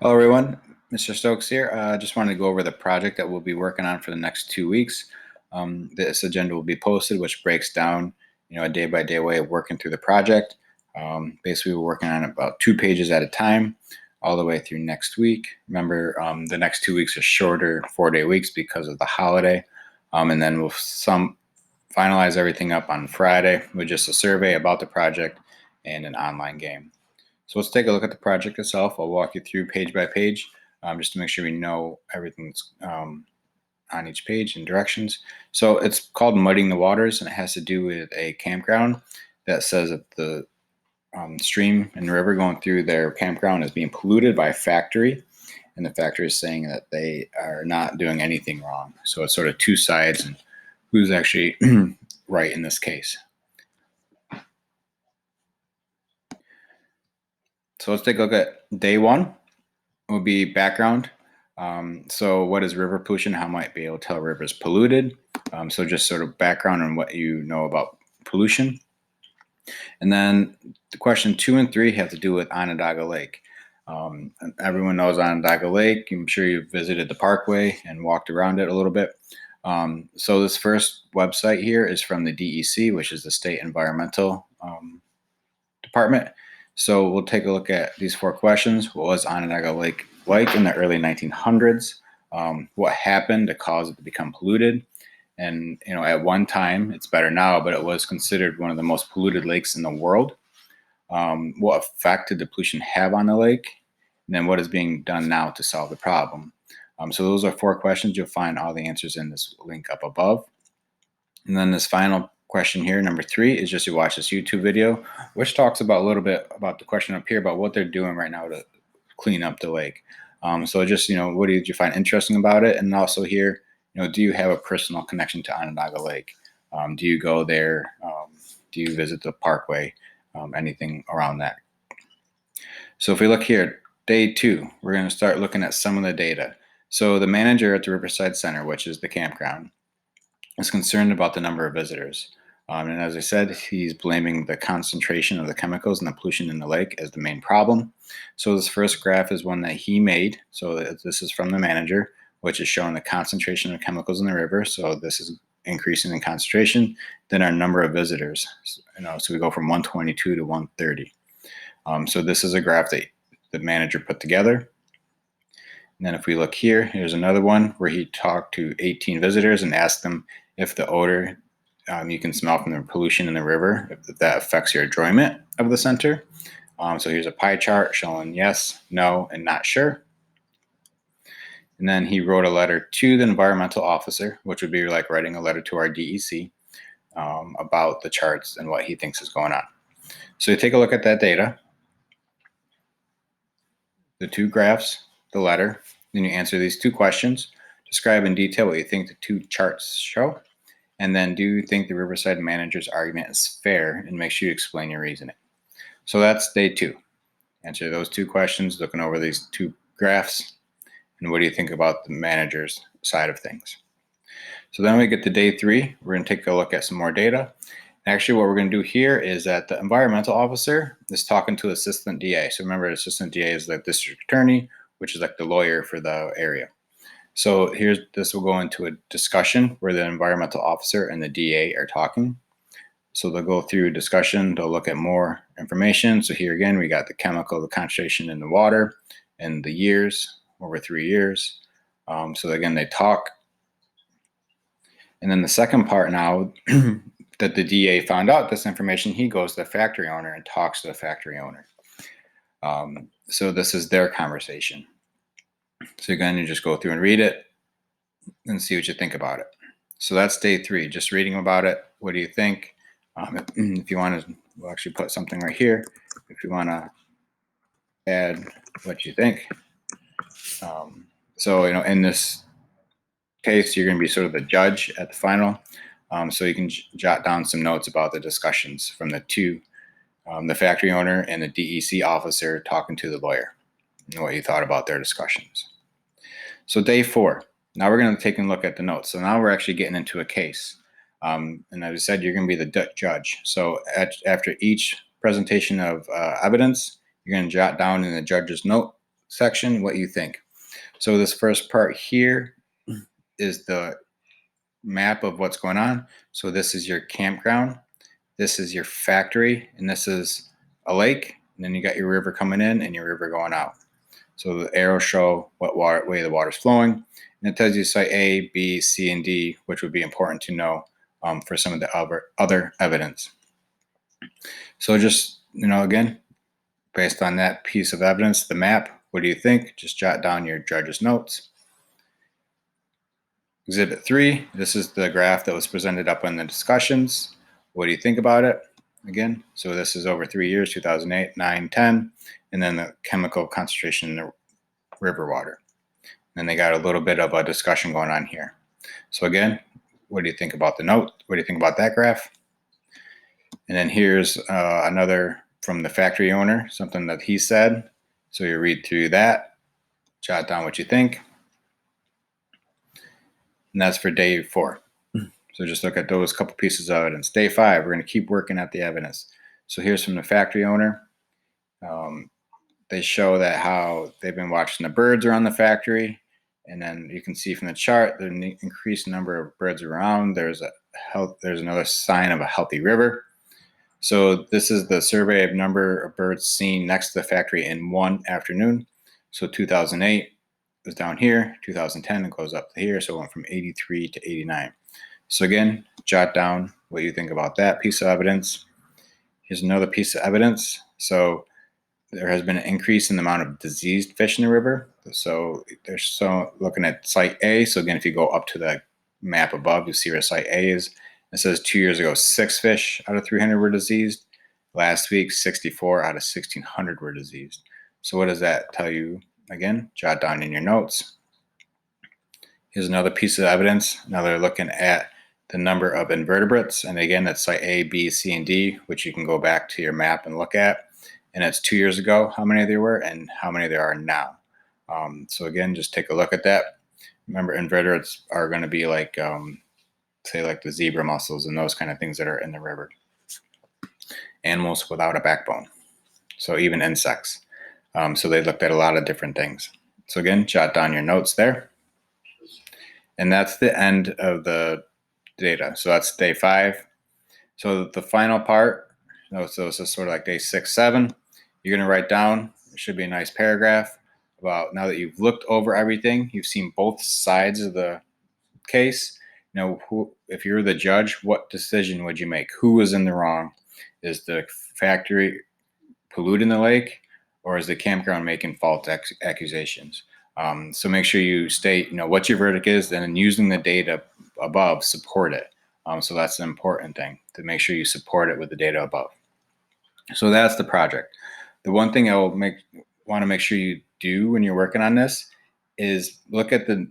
Hello, everyone. Mr. Stokes here. Just wanted to go over the project that we'll be working on for the next 2 weeks. This agenda will be posted, which breaks down, a day-by-day way of working through the project. Basically, we're working on about 2 pages at a time, all the way through next week. Remember, the next 2 weeks are shorter 4-day weeks because of the holiday, and then we'll finalize everything up on Friday with just a survey about the project and an online game. So let's take a look at the project itself. I'll walk you through page by page, just to make sure we know everything that's on each page and directions. So it's called Muddying the Waters, and it has to do with a campground that says that the stream and river going through their campground is being polluted by a factory, and the factory is saying that they are not doing anything wrong. So it's sort of two sides, and who's actually right in this case. So let's take a look at day one. Will be background. So what is river pollution? How might be able to tell a river is polluted? So just sort of background on what you know about pollution. And then the question 2 and 3 have to do with Onondaga Lake. Everyone knows Onondaga Lake. I'm sure you've visited the parkway and walked around it a little bit. So this first website here is from the DEC, which is the State Environmental Department. So we'll take a look at these 4 questions. What was Onondaga Lake like in the early 1900s? What happened to cause it to become polluted? And at one time, it's better now, but it was considered one of the most polluted lakes in the world. What effect did the pollution have on the lake? And then what is being done now to solve the problem? So those are 4 questions. You'll find all the answers in this link up above. And then this final question here, number 3, is just to watch this YouTube video, which talks about a little bit about the question up here about what they're doing right now to clean up the lake. So just, what did you find interesting about it? And also here, do you have a personal connection to Onondaga Lake? Do you go there? Do you visit the parkway? Anything around that? So if we look here, day 2, we're going to start looking at some of the data. So the manager at the Riverside Center, which is the campground, is concerned about the number of visitors. And as I said, he's blaming the concentration of the chemicals and the pollution in the lake as the main problem. So this first graph is one that he made. So this is from the manager, which is showing the concentration of chemicals in the river. So this is increasing in concentration. Then our number of visitors. So we go from 122 to 130. So this is a graph that the manager put together. And then if we look here, here's another one where he talked to 18 visitors and asked them if the odor you can smell from the pollution in the river, if that affects your enjoyment of the center. So here's a pie chart showing yes, no, and not sure. And then he wrote a letter to the environmental officer, which would be like writing a letter to our DEC about the charts and what he thinks is going on. So you take a look at that data, the 2 graphs, the letter, then you answer these 2 questions. Describe in detail what you think the 2 charts show. And then do you think the Riverside manager's argument is fair, and make sure you explain your reasoning. So that's day 2. Answer those 2 questions, looking over these 2 graphs, and what do you think about the manager's side of things. So then we get to day 3. We're going to take a look at some more data. Actually, what we're going to do here is that the environmental officer is talking to assistant DA. So remember, assistant DA is the district attorney, which is like the lawyer for the area. So this will go into a discussion where the environmental officer and the DA are talking. So they'll go through a discussion, they'll look at more information. So here again, we got the chemical, the concentration in the water, and the years, over 3 years. So again, they talk. And then the second part now that the DA found out this information, he goes to the factory owner and talks to the factory owner. So this is their conversation. So again, you just go through and read it and see what you think about it. So that's day 3, just reading about it. What do you think? If you want to, we'll actually put something right here. If you want to add what you think. So, in this case, you're going to be sort of the judge at the final. So you can jot down some notes about the discussions from the 2, the factory owner and the DEC officer talking to the lawyer, and what you thought about their discussions. So day 4, now we're going to take a look at the notes. So now we're actually getting into a case. And as I said, you're going to be the judge. So after each presentation of evidence, you're going to jot down in the judge's note section what you think. So this first part here is the map of what's going on. So this is your campground, this is your factory, and this is a lake. And then you got your river coming in and your river going out. So the arrows show what way the water's flowing, and it tells you site A, B, C, and D, which would be important to know for some of the other evidence. So just, again, based on that piece of evidence, the map, what do you think? Just jot down your judge's notes. Exhibit 3, this is the graph that was presented up in the discussions. What do you think about it? Again, so this is over 3 years, 2008, 9, 10, and then the chemical concentration in the river water. And they got a little bit of a discussion going on here. So again, what do you think about the note? What do you think about that graph? And then here's another from the factory owner, something that he said. So you read through that, jot down what you think. And that's for day 4. So just look at those couple pieces of evidence. Day 5, we're going to keep working at the evidence. So here's from the factory owner. They show that how they've been watching the birds around the factory. And then you can see from the chart, the increased number of birds around. There's another sign of a healthy river. So this is the survey of number of birds seen next to the factory in one afternoon. So 2008 was down here, 2010 it goes up to here, so it went from 83 to 89. So again, jot down what you think about that piece of evidence. Here's another piece of evidence. So there has been an increase in the amount of diseased fish in the river. So they're looking at site A. So again, if you go up to the map above, you see where site A is. It says 2 years ago, 6 fish out of 300 were diseased. Last week, 64 out of 1,600 were diseased. So what does that tell you? Again, jot down in your notes. Here's another piece of evidence. Now they're looking at the number of invertebrates. And again, that's site A, B, C, and D, which you can go back to your map and look at. And it's 2 years ago, how many there were and how many there are now. So again, just take a look at that. Remember, invertebrates are going to be like, say, like the zebra mussels and those kind of things that are in the river. Animals without a backbone. So even insects. So they looked at a lot of different things. So again, jot down your notes there. And that's the end of the data. So that's day 5. So the final part, so this is sort of like day 6, 7. You're going to write down, it should be a nice paragraph about now that you've looked over everything, you've seen both sides of the case. If you're the judge, what decision would you make? Who is in the wrong? Is the factory polluting the lake, or is the campground making false accusations? So make sure you state, what your verdict is, and then using the data above, support it. So that's the important thing, to make sure you support it with the data above. So that's the project. The one thing I will want to make sure you do when you're working on this is look at the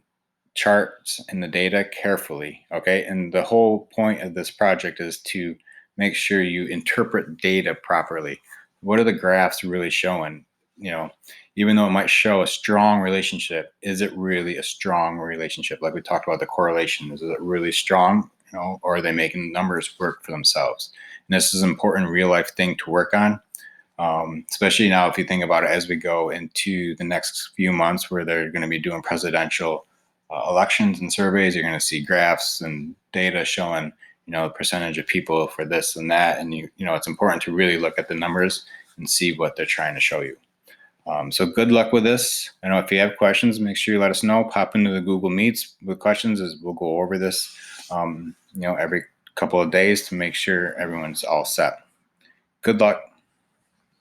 charts and the data carefully, okay? And the whole point of this project is to make sure you interpret data properly. What are the graphs really showing? Even though it might show a strong relationship, is it really a strong relationship? Like we talked about the correlation, is it really strong? Or are they making numbers work for themselves? And this is an important real life thing to work on, especially now if you think about it as we go into the next few months where they're going to be doing presidential elections and surveys. You're going to see graphs and data showing, the percentage of people for this and that. And, it's important to really look at the numbers and see what they're trying to show you. So good luck with this. I know if you have questions, make sure you let us know. Pop into the Google Meets with questions, as we'll go over this, every couple of days to make sure everyone's all set. Good luck.